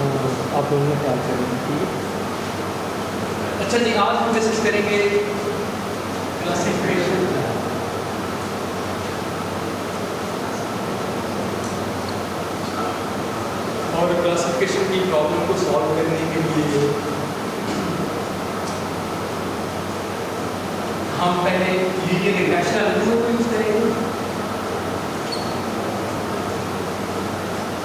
आप दोनों में ख्याल करेंगे, ठीक है। अच्छा जी, आज हम डिस्कस करेंगे क्लासिफिकेशन। और क्लासिफिकेशन की प्रॉब्लम को सॉल्व करने के लिए हम पहले लीनियर रिग्रेशन एल्गोरिथम को यूज करेंगे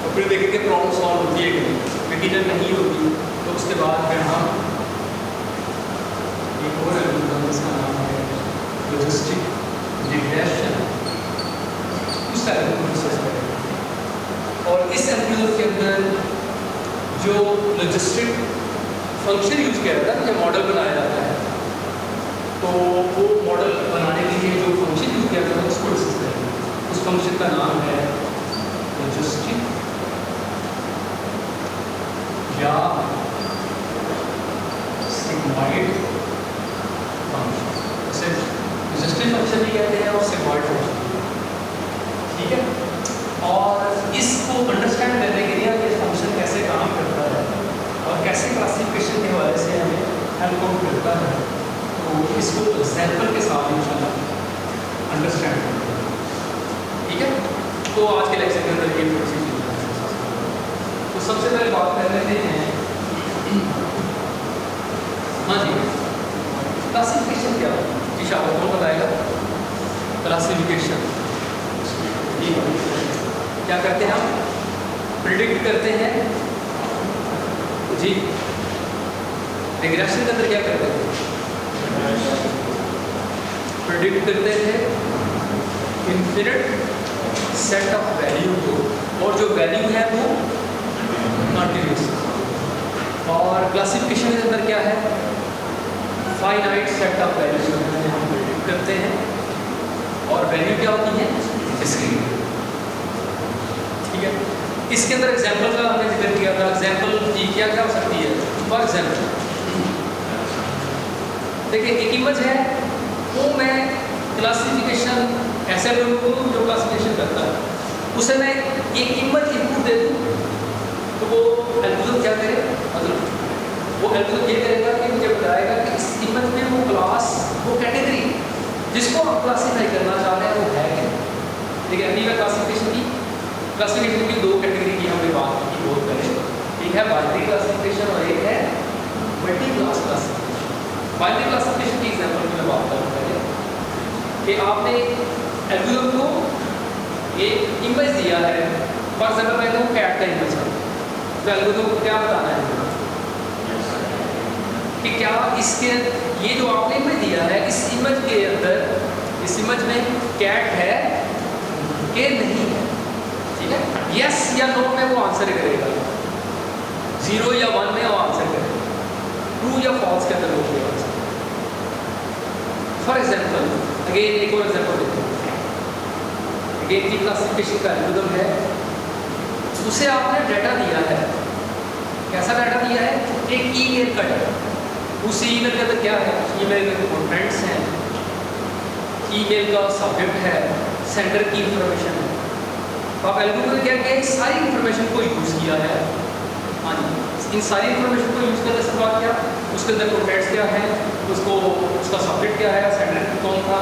और फिर देखेंगे प्रॉब्लम सॉल्व होती है कि नहीं। यकीनन नहीं होती तो उसके बाद फिर हम एक और एल्गोरिथम, इसका नाम है लॉजिस्टिक रिग्रेशन, उस एल्गोरिथम को डिस्कस करेंगे। और इस एल्गोरिथम के अंदर जो लॉजिस्टिक फंक्शन यूज किया जाता है, जब मॉडल बनाया जाता है, तो वो मॉडल बनाने के लिए जो फंक्शन यूज किया जाता है उसको डिस्कस करेंगे। उस फंक्शन का नाम है लॉजिस्टिक या सिग्मॉइड फंक्शन। उसे लॉजिस्टिक फंक्शन भी कहते हैं और सिग्मॉइड फंक्शन, ठीक है। और इसको अंडरस्टैंड करने के लिए ये फंक्शन कैसे काम करता है और कैसे क्लासिफिकेशन के हवाले से हमें हेल्प आउट करता है, तो इसको एग्जाम्पल के साथ इंशाल्लाह अंडरस्टैंड करते हैं, ठीक है। तो आज के लेक्चर के अंदर ये थोड़ी सी चीज़ें हैं। तो सबसे पहले बात कर लेते हैं, हाँ जी, क्लासिफिकेशन क्या है? इंशाल्लाह कौन बताएगा? क्लासिफिकेशन क्या करते हैं हम? प्रिडिक्ट करते हैं जी। रिग्रेशन के अंदर क्या करते हैं? प्रिडिक्ट करते हैं इनफिनिट सेट ऑफ वैल्यू को, और जो वैल्यू है वो कंटिन्यूस। और क्लासिफिकेशन के अंदर क्या है? फाइनाइट सेट ऑफ वैल्यू हम प्रिडिक्ट करते हैं, और वैल्यू क्या होती है? डिस्क्रीट, ठीक है। इसके अंदर एग्जाम्पल का हमने जिक्र किया था। एग्जाम्पल की क्या क्या हो सकती है? फॉर एग्जाम्पल देखिए, एक इमेज है, वो मैं क्लासिफिकेशन ऐसे लोगों को जो क्लासिफिकेशन करता है उसे मैं एक इमेज इनपुट दे दूँ, तो वो एल्गोरिथम क्या करे? मतलब वो एल्गोरिथम ये करेगा कि मुझे बताएगा कि इस इमेज में वो क्लास, वो कैटेगरी जिसको आप क्लासीफाई करना चाह रहे हैं वो है क्या। ठीक है, अभी मैं क्लासिफिकेशन की दो कैटेगरी की हमने बात की, बहुत पहले। एक है बाइनरी क्लासिफिकेशन और एक है multi class classification. Binary classification की एग्जांपल की मैं बात करूँ पहले, कि आपने एल्गोरिथम को एक इमेज दिया है। फॉर एग्जाम्पल मैं कहूँ कैट का इमेज है, तो एल्गोरिथम को क्या बताना है कि क्या इसके, ये जो आपने इमेज दिया है, इस इमेज के अंदर, इस इमेज में कैट है कि नहीं है, ठीक है। यस या नो में वो आंसर करेगा, 0 या 1 में वो आंसर करेगा, ट्रू या फॉल्स के अंदर वो करेगा आंसर। फॉर एग्जाम्पल अगेन एक और एग्जाम्पल देखो, अगेन की क्लासिफिकेशन का एल्गोरिथम है, उसे आपने डाटा दिया है। कैसा डाटा दिया है? एक ईमेल का डाटा। उस ईमेल के अंदर क्या है? ईमेल के कंटेंट्स हैं, ईमेल का सब्जेक्ट है, सेंडर की इंफॉर्मेशन है। तो आप एल्गोरिथम ने क्या किया? इस सारी इंफॉर्मेशन को यूज़ किया है। हाँ जी, इन सारी इंफॉर्मेशन को यूज़ करने से बात क्या, उसके अंदर कंटेंट्स क्या है, उसको उसका सब्जेक्ट क्या है, सेंडर कौन था,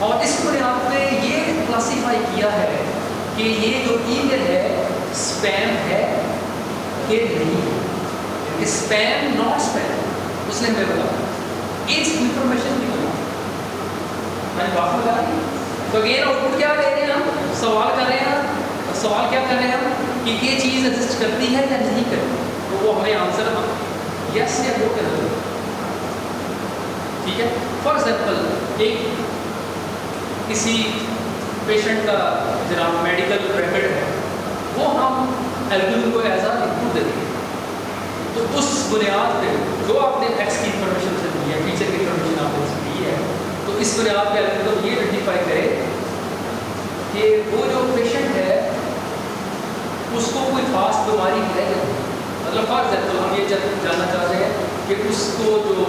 और इस बुनियाद पे ये क्लासीफाई किया है कि ये जो ईमेल है स्पैम है कि नहीं है। स्पैम नॉट स्पैम उसने हमें बताया, इस इंफॉर्मेशन की बना मैंने बात बता दी। तो अगेन आउटपुट क्या ले रहे हैं हम? सवाल कर रहे हैं। तो सवाल क्या कर रहे हैं हम कि ये चीज़ एग्जिस्ट करती है या नहीं करती, तो वो हमें आंसर यस या नो कर दो, ठीक है। फॉर एग्जाम्पल एक किसी पेशेंट का जनाब मेडिकल रिकॉर्ड है, वो हम एल्गोरिथम को एज अ इनपुट दे देंगे। तो उस बुनियाद पे जो आपने एक्स की इंफॉर्मेशन से दी है, टीचर की इंफॉर्मेशन आपने दी है, तो इस बुनियाद पे एल्गोरिथम ये आइडेंटिफाई करे कि वो जो पेशेंट है उसको कोई खास बीमारी है या नहीं। मतलब फॉर एग्जाम्पल हम ये जानना चाह रहे हैं कि उसको जो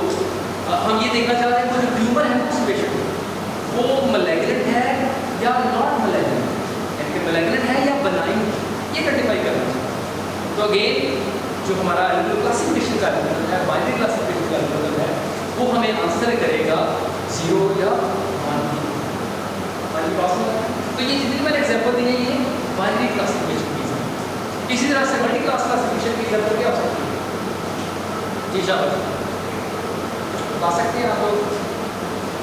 हम ये देखना चाह रहे हैं कोई ट्यूमर है उस पेशेंट में, वो मलैग्नेंट है या नॉट मलैग्नेंट, यानी कि मलैग्नेंट है या बनाइन, ये आइडेंटिफाई करना चाहिए। तो अगेन जो हमारा क्लासिफिकेशन का एल्गोरिथम है, बाइनरी क्लासिफिकेशन का एल्गोरिथम है, वो हमें आंसर करेगा 0 या 1 हमारी बात में। तो ये जितनी मैंने एग्जांपल दी है ये बाइनरी क्लासिफिकेशन की है। इसी तरह से मल्टी क्लास क्लासिफिकेशन की एग्जांपल क्या हो सकती है? जी शाबाश, बता सकते हैं आप लोग?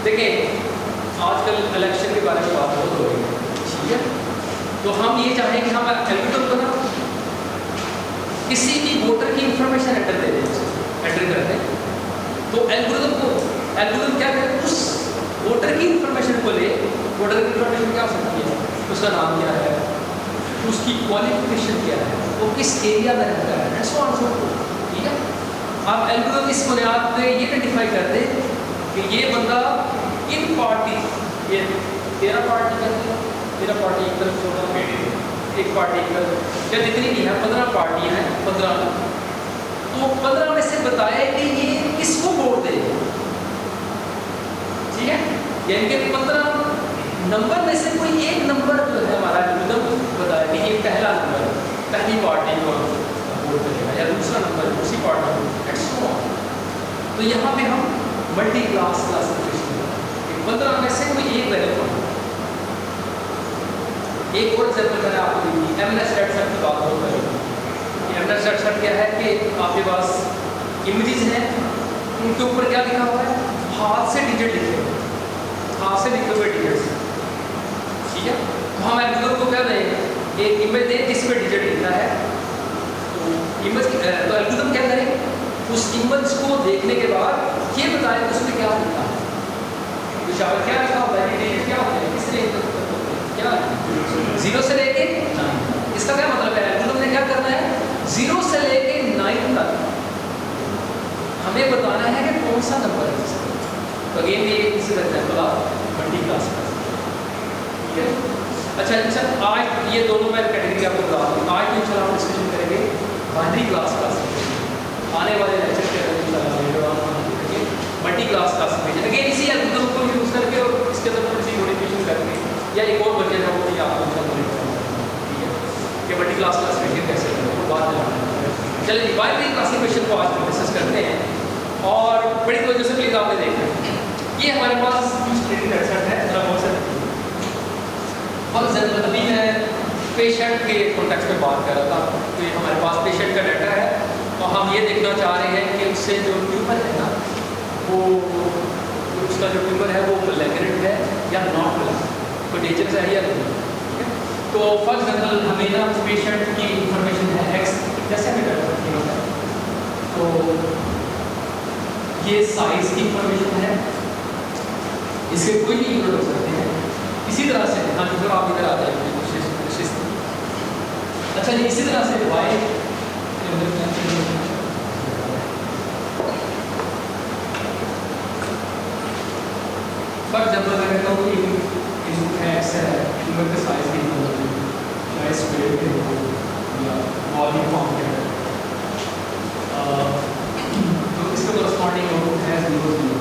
देखिए आजकल इलेक्शन के बारे में बात बहुत हो रही है, ठीक है? तो हम ये चाहें कि हम एल्गोरिथम को ना किसी भी वोटर की इंफॉर्मेशन एंटर दे दें, एंटर कर दें, तो एल्गोरिथम क्या करे, उस वोटर की इंफॉर्मेशन को ले। वोटर की इंफॉर्मेशन क्या हो सकती है? उसका नाम क्या है, उसकी क्वालिफिकेशन क्या है, वो किस एरिया में रहता है, सो ऑन सो फॉर्थ, ठीक है? आप एल्गोरिथम इस बुनियाद पे ये आइडेंटिफाई कर दे कि ये बंदा इन पार्टी, ये 13 पार्टी करती है, 13 पार्टी इक्वल 14 एक पार्टी इक्वल या जितनी भी है 15 पार्टियां हैं, 15, तो 15 में से बताए कि ये किसको वोट दे, ठीक है? यानी कि 15 नंबर में से कोई एक नंबर जो है हमारा एल्गोरिथम बताए कि ये पहला नंबर पहली पार्टी को वोट करेगा या दूसरा नंबर उसी पार्टी को, एंड सो ऑन। तो यहाँ पे हम मल्टी क्लास क्लासिफिकेशन 15 में से कोई एक वैल्यू पढ़ा। एक और एग्जाम्पल मैंने आपको दी, MNS-Stat की बात हो रही है। MNS-Stat क्या है कि आपके पास इमेजेस हैं, उनके ऊपर क्या लिखा हुआ है, हाथ से डिजिट लिखे हुए, हाथ से लिखे हुए डिजिट्स, ठीक है? तो हम एल्गोरिथम को क्या दें, एक इमेज दें जिस पे डिजिट लिखा है, तो इमेज तो एल्गोरिथम क्या करें, उस इमेज को देखने के बाद ये बताए कि उसमें क्या लिखा है, तो शायद क्या लिखा होता है, डिजिट क्या होते हैं, किस रेंज तक क्या 0 से लेके 9। इसका क्या मतलब है, एल्गोरिथम ने क्या करना है, 0 से लेके 9 तक हमें बताना है कि कौन सा नंबर है। तो अगेन ये इसी एग्जांपल आप मल्टी क्लास का, ठीक है? अच्छा, आज ये दोनों मैं कैटेगरी आपको बता दूँ। आज इंशाल्लाह हम डिस्कशन करेंगे बाइनरी क्लास क्लासिफिकेशन, आने वाले लेक्चर के अंदर मल्टी क्लास क्लासिफिकेशन अगेन इसी एल्गोरिथम को यूज करके और इसके अंदर थोड़ी सी मॉडिफिकेशन करके, या एक और वर्जन है वो भी आपको समझना, ठीक है? कि मल्टी क्लास क्लासिफिकेशन कैसे करें वो बाद में। चलिए बाइनरी क्लासिफिकेशन को आज हम डिस्कस करते हैं, और बड़ी तवज्जो से प्लीज आपने देखना है। ये हमारे पास ट्रेनिंग वेबसाइट है, जरा बहुत सारे फॉर एग्जाम्पल अभी मैं पेशेंट के कॉन्टेक्स्ट में बात कर रहा था, तो ये हमारे पास पेशेंट का डाटा है, और हम ये देखना चाह रहे हैं कि उससे जो ट्यूमर है ना, वो उसका जो ट्यूमर है वो मैलिग्नेंट है या नॉट मैलिग्नेंट, कोई डेंजरस है या नहीं, ठीक है? तो फॉर एग्जाम्पल हमें ना पेशेंट की इंफॉर्मेशन है एक्स, जैसे हमें कर सकते हैं, तो ये साइज की इंफॉर्मेशन है, इसके कोई भी यूनिट हो सकते हैं। इसी तरह से हाँ जो आप इधर आ जाएंगे कोशिश। अच्छा जी, इसी तरह से वाई फॉर एग्जाम्पल मैं कहता हूँ कि इनपुट है एक्स है, ट्यूमर के साइज की या स्क्वायर के हो या वॉल्यूम फॉर्म के हो, तो इसका कोरस्पॉन्डिंग आउटपुट है 0 0।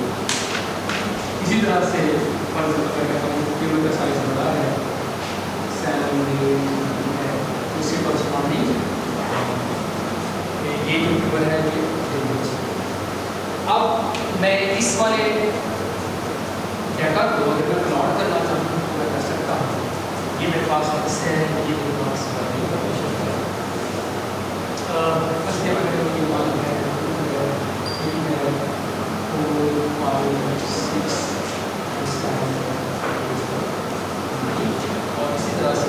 इसी तरह से फॉर एग्जाम्पल मैं कहता हूँ ट्यूमर का साइज बड़ा है 7 है, उसके कोरस्पॉन्डिंग ये जो ट्यूमर है ये। अब मैं इस वाले डाटा को अगर मैं प्लॉट करना चाहूँ तो मैं कर सकता हूँ। ये मेरे पास एक्स है, ये मेरे पास बस ये ये वन है, 3 है, 4 5 6 और इसी तरह से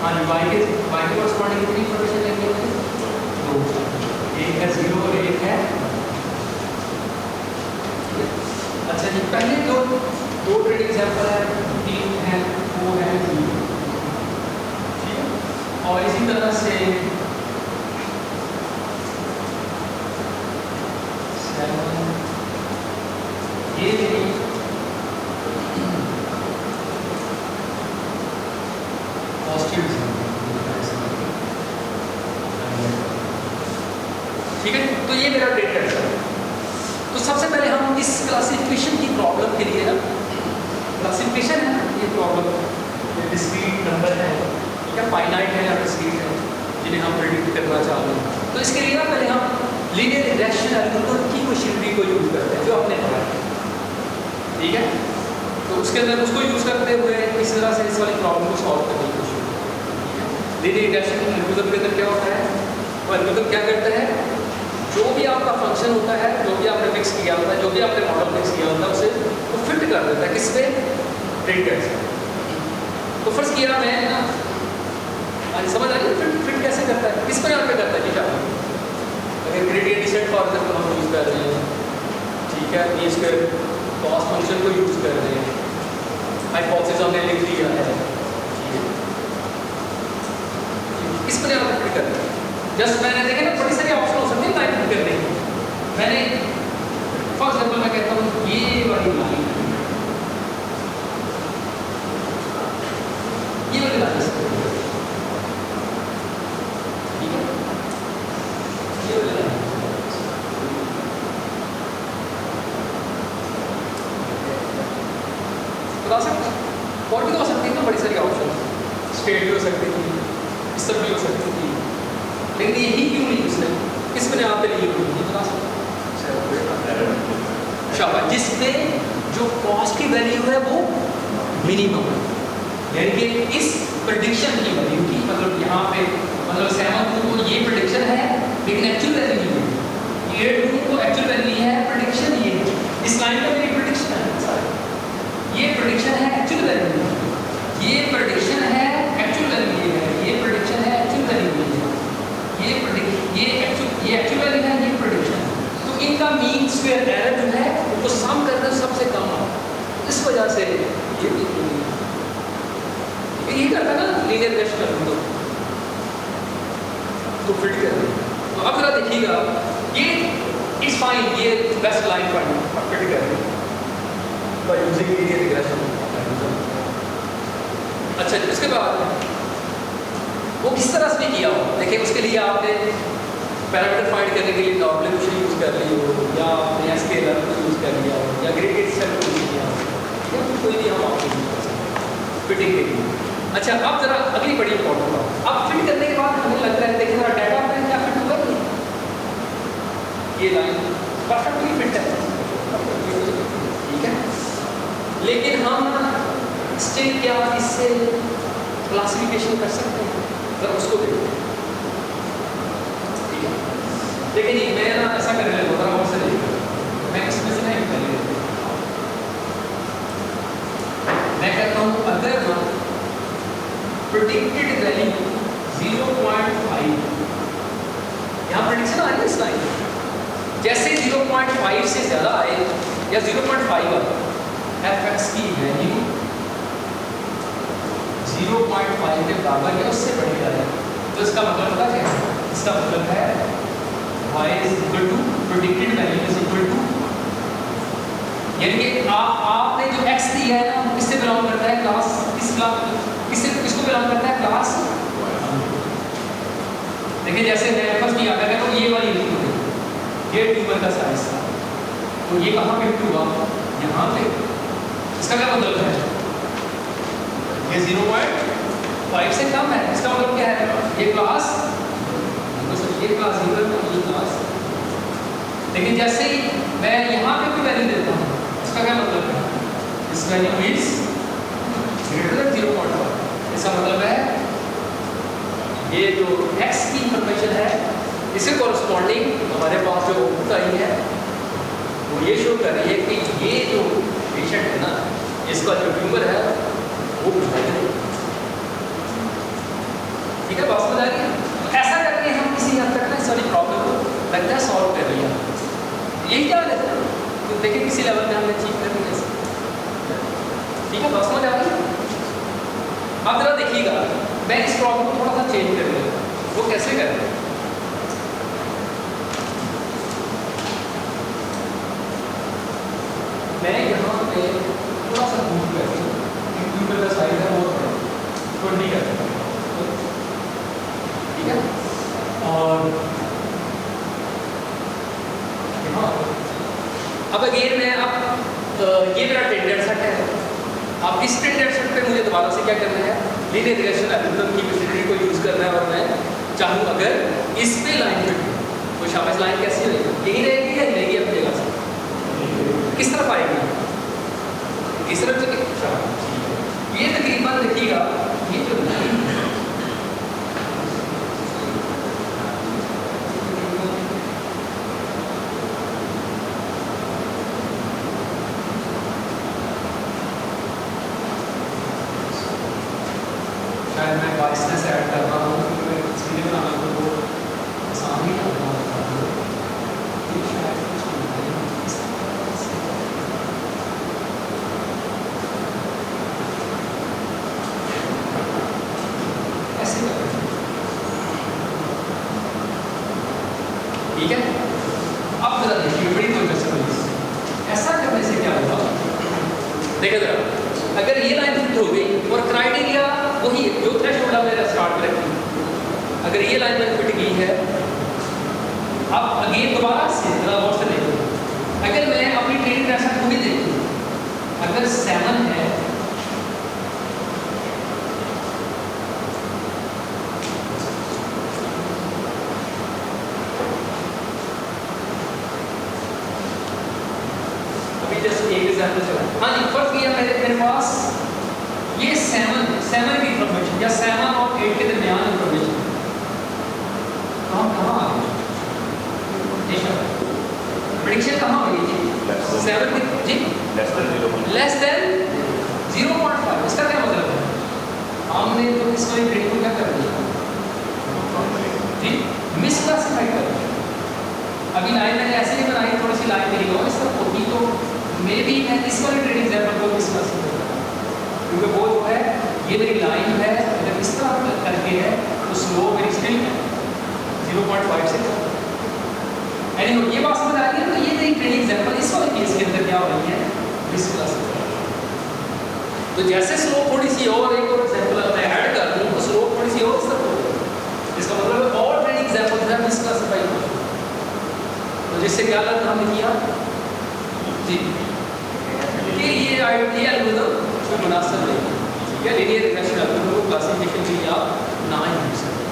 हाँ वाई के कॉरस्पॉन्डिंग कितनी इंफॉर्मेशन लेंगे, 2, एक है 0 और एक है। अच्छा जी, पहले दो ट्रेड एग्जाम्पल है, 3 है, 4 है, 0, ठीक है? और इसी तरह से 7 ये मेरी पॉजिटिव, ठीक है? तो ये मेरा डेटा है। तो सबसे पहले हम इस क्लासिफिकेशन की प्रॉब्लम के लिए ना, क्लासिफिकेशन है ये प्रॉब्लम, डिस्क्रीट नंबर है, ठीक है, फाइनाइट है या डिस्क्रीट है, जिन्हें हम प्रेडिक्ट करना चाह रहे हैं। तो इसके लिए ना पहले हम लीनियर रिग्रेशन एल्गोरिथम की मशीनरी को यूज़ करते हैं जो आपने पढ़ा है, ठीक है। तो उसके अंदर उसको यूज़ करते हुए इस तरह से इस वाली प्रॉब्लम को सॉल्व करने की कोशिश करते हैं। लीनियर रिग्रेशन एल्गोरिथम के अंदर क्या होता है, वो एल्गोरिथम क्या करता है, जो भी आपका फंक्शन होता है, जो भी आपने फिक्स किया होता है, जो भी आपने मॉडल फिक्स किया होता है, उसे वो फिट कर देता है किस पे, प्रिंटर से। तो फर्स्ट किया मैं ना, समझ आ रही फिट कैसे करता है, किस पर यहाँ पे करता है, ठीक है। अगर ग्रेडियंट डिसेंट फॉर एग्जाम्पल हम यूज़ कर रहे हैं, ठीक है, ये स्क्वायर कॉस्ट फंक्शन को यूज़ कर रहे हैं, हाइपोथेसिस हमने लिख दिया है, ठीक है। किस पर यहाँ पे फिट करता है, जस्ट मैंने देखे ना बड़ी सारी ऑप्शन हो सकते हैं लाइन फिट करने की। मैंने फॉर एग्जाम्पल मैं कहता हूँ ये वाली लाइन, ये वाली लाइन, ठीक है, ये वाली लाइन बता सकते और भी तो हो सकती है ना, बड़ी सारी ऑप्शन, स्ट्रेट भी हो सकती थी, इस तरह भी हो सकती थी, लेकिन यही क्यों नहीं उसने किस में आप लिए ये बता सकते, शाबाश, जिसमें जो कॉस्ट की वैल्यू है वो मिनिमम है, यानी कि इस प्रेडिक्शन की वैल्यू की, मतलब यहाँ पे मतलब 7 को ये प्रेडिक्शन है लेकिन एक्चुअल वैल्यू नहीं है, 8 को एक्चुअल वैल्यू है, प्रेडिक्शन ये है, इस लाइन का मेरी प्रेडिक्शन है, ये प्रेडिक्शन है एक्चुअल वैल्यू, ये प्रेडिक्शन है एक्चुअल वैल्यू है, ये प्रेडिक्शन है एक्चुअल वैल्यू है, ये एक्चुअल वैल्यू है, ये प्रेडिक्शन। तो इनका मीन स्क्वायर एरर जो है वो सम करना सबसे कम है, इस वजह से ये करता है ना लीनियर रिग्रेशन एल्गोरिथम, तो फिट कर दे। तो अब जरा देखिएगा, ये इट्स फाइन, ये बेस्ट लाइन पर फिट कर दे by using linear regression algorithm. अच्छा, इसके बाद वो किस तरह से किया हो, देखिए उसके लिए आपने पैरामीटर फाइंड करने के लिए नॉर्मलाइजेशन यूज़ कर ली हो, या आपने स्केलर को यूज़ कर लिया हो, या ग्रेडियंट सेट को यूज़ किया हो, या कोई भी हम ऑप्शन यूज़ कर सकते हैं फिटिंग के लिए। अच्छा, अब जरा अगली बड़ी इंपॉर्टेंट बात, अब फिट करने के बाद हमें लग रहा है, देखिए हमारा डाटा प्लान क्या फिट हुआ है, ये लाइन परफेक्टली फिट है, ठीक है, लेकिन हम स्टिल क्या इससे क्लासिफिकेशन कर सकते हैं, जरा उसको देखो, ठीक है। देखिए मैं ना ऐसा करने लगा, जरा और से देखो, मैं इसमें से नहीं कर लेता, मैं कहता हूँ अगर ना प्रेडिक्टेड वैल्यू 0.5, यहाँ प्रेडिक्शन आ रही है इस लाइन, जैसे 0.5 से ज़्यादा आए या 0.5 आए, fx की वैल्यू 0.5 के बराबर या उससे बढ़ जाए, तो इसका मतलब क्या है, इसका मतलब है y is equal to predicted value is equal to, यानी कि आपने जो x दिया है ना, किससे बिलोंग करता है, क्लास किस क्लास, किसको बिलोंग करता है, क्लास। देखिए जैसे मैं फर्स्ट किया, मैं कहता हूँ ये वाली ये ट्यूबर का साइज था, तो ये कहाँ पे हुआ, यहाँ पे, इसका क्या मतलब है, ये 0.5 से कम है, इसका मतलब क्या है, ये क्लास, ये क्लास ये क्लास। लेकिन जैसे ही मैं यहाँ पे कोई वैल्यू देता हूँ, इसका क्या मतलब है, इस वैल्यू इज ग्रेटर देन 0.5, इसका मतलब है ये जो x की इंफॉर्मेशन है, इसके कॉरस्पॉन्डिंग हमारे पास जो आउटपुट आई है वो ये शो कर रही है कि ये जो पेशेंट है ना, इसका जो ट्यूमर है वो है, ठीक है, बात समझ आ रही है। तो ऐसा करके हम किसी हद तक ना इस वाली प्रॉब्लम को लगता है सॉल्व कर लिया, यही क्या है, तो देखिए किसी लेवल पे हमने अचीव कर लिया, ठीक है, बात समझ आ रही है। अब जरा देखिएगा, मैं इस प्रॉब्लम को थोड़ा सा चेंज कर लूँगा, वो कैसे करते हैं, मैं यहाँ पे थोड़ा सा मूव करती हूँ, कंप्यूटर का साइज है वो 20 करता हूँ, ठीक है, और यहाँ अब अगेन मैं अब ये मेरा टेंडेंट सेट है, अब इस टेंडेंट सेट पे मुझे दोबारा से क्या करना है, लीनियर रिग्रेशन एल्गोरिथम की मशीनरी को यूज़ करना है, और मैं चाहूँ अगर इस पे लाइन फिट हो तो शाबाश लाइन कैसी रहेगी, यही रहेगी या हिलेगी अपनी जगह से, किस तरफ आएगी, इस तरफ से। ये तकरीबन देखिएगा ये जो लाइन शायद मैं वॉइसनेस ऐड कर रहा हूँ क्योंकि मैं सीधे बनाना तो वो आसान ही करना होता है। ये शायद कुछ नहीं ऐसे करना, ठीक है। अब जरा देखिए बड़ी दिलचस्प चीज, ऐसा करने से क्या होगा, देखिए जरा, अगर ये लाइन फिट हो गई और क्राइटेरिया वही जो थ्रेशोल्ड मैंने स्टार्ट में रखी, अगर ये लाइन मैंने फिट की है, अब अगेन दोबारा से जरा गौर से देखो, अगर मैं अपनी ट्रेनिंग प्रेशर को भी देखूं, अगर 7 है अभी जस्ट एक एग्जांपल चला, हाँ जी फर्स्ट किया मेरे पास ये 7 की इंफॉर्मेशन या 7 और 8 के दरमियान इंफॉर्मेशन, तो हम कहाँ आ गए, प्रेडिक्शन कहाँ हो गई जी, 7 की जी लेस देन 0.5, इसका क्या मतलब है, हमने तो इसको प्रेडिक्ट क्या कर दिया जी, मिस क्लासिफाई कर दिया। अभी लाइन मैंने ऐसे ही बनाई, थोड़ी सी लाइन मेरी और इस तरफ होती तो मे भी मैं इस वाली ट्रेडिंग एग्जाम्पल को मिस क्लासिफाई करता, क्योंकि वो जो है ये मेरी लाइन है, अगर इस तरह करके है तो स्लो मेरी स्टिल है 0.5 से एनीवे ये बात समझ आ गई। तो ये मेरी ट्रेनिंग एग्जांपल इस वाले केस के अंदर क्या हो रही है, मिस क्लासिफाई। तो जैसे स्लो थोड़ी सी और एक और एग्जांपल मैं ऐड कर दूं तो स्लो थोड़ी सी और इस तरफ हो जाएगी, इसका मतलब और ट्रेनिंग एग्जांपल जो है मिस क्लासिफाई हो, तो जिससे क्या लगता हमने किया जी कि ये आइडिया एल्गोरिथम जो मुनासिब नहीं या लीनियर रिग्रेशन एल्गोरिथम को क्लासिफिकेशन के लिए आप ना ही यूज करें,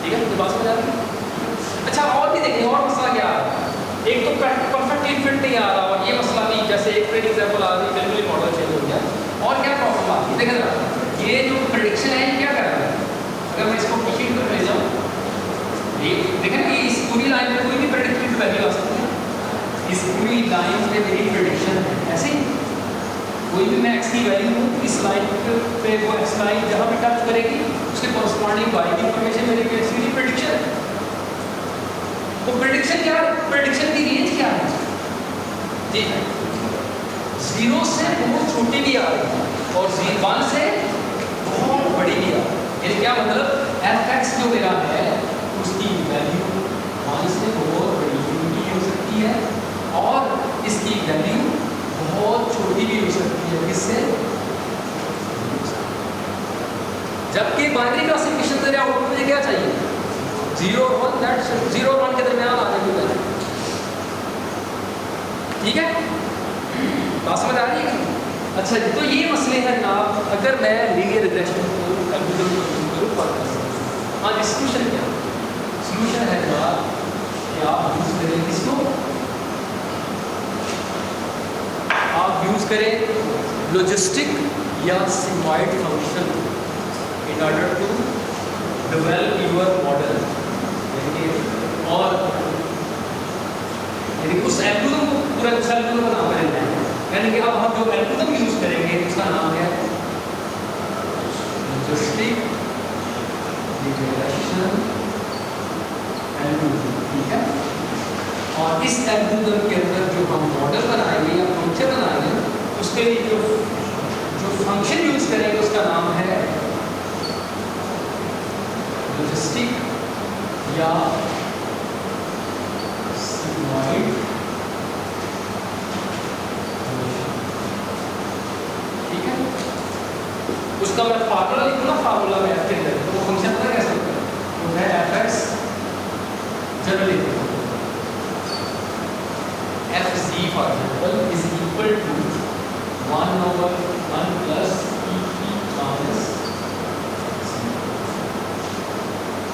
ठीक है। तो बात समझ आ गई। अच्छा और भी देखिए और मसला क्या है, एक तो परफेक्टली फिट नहीं आ रहा, और ये मसला भी जैसे एक ट्रेड एग्जांपल आ रही है बिल्कुल ही मॉडल चेंज हो गया, और क्या प्रॉब्लम आ रही है देखिए जरा, ये जो प्रेडिक्शन है ये क्या कर रहा है, अगर मैं इसको मशीन पर ले जाऊँ, ये देखें कि इस पूरी लाइन में कोई भी प्रेडिक्टेड वैल्यू आ सकती है, इस पूरी लाइन में मेरी प्रेडिक्शन है, ऐसे ही कोई भी मैं x की वैल्यू इस लाइन पे वो x लाइन जहाँ पे टच करेगी उसके कॉरस्पॉन्डिंग y की इंफॉर्मेशन मेरे लिए इसकी प्रेडिक्शन है। तो प्रेडिक्शन क्या है, प्रेडिक्शन की रेंज क्या है जी, 0 से बहुत छोटी भी आ रही है और 1 से बहुत बड़ी भी आ रही है, यानी क्या मतलब fx जो मेरा है उसकी वैल्यू 1 से बहुत बड़ी भी हो सकती है और इसकी वैल्यू बहुत छोटी भी हो सकती है, किससे, जबकि बाइनरी क्लासिफिकेशन से आउटपुट मुझे क्या चाहिए 0 और 1, दैट 0 और 1 के दरमियान आने की वैल्यू, ठीक है। बात समझ आ रही है। अच्छा जी, तो ये मसले हैं जनाब, अगर मैं लीनियर रिग्रेशन को एल्गोरिथम को यूज करूँ कर सकता हूँ। हाँ जी, सॉल्यूशन क्या, सॉल्यूशन है जनाब कि आप यूज करें किसको, आप यूज करें लॉजिस्टिक या sigmoid function in order to develop your model, और यानी उस एल्गोरिथम को पूरा एल्गोरिथम का नाम करेंगे, यानी कि अब हम जो एल्गोरिथम यूज करेंगे उसका नाम है लॉजिस्टिक रिग्रेशन एल्गोरिथम, ठीक है। और इस एल्गोरिथम के अंदर जो हम मॉडल बनाएंगे या फंक्शन बनाएंगे उसके लिए जो फंक्शन यूज करेंगे उसका नाम है लॉजिस्टिक या सिग्मॉइड, ठीक है। उसका मैं फार्मूला लिखूँ ना, फार्मूला में f के अंदर तो वो फंक्शन पता कैसे होता है, वो है fx जनरली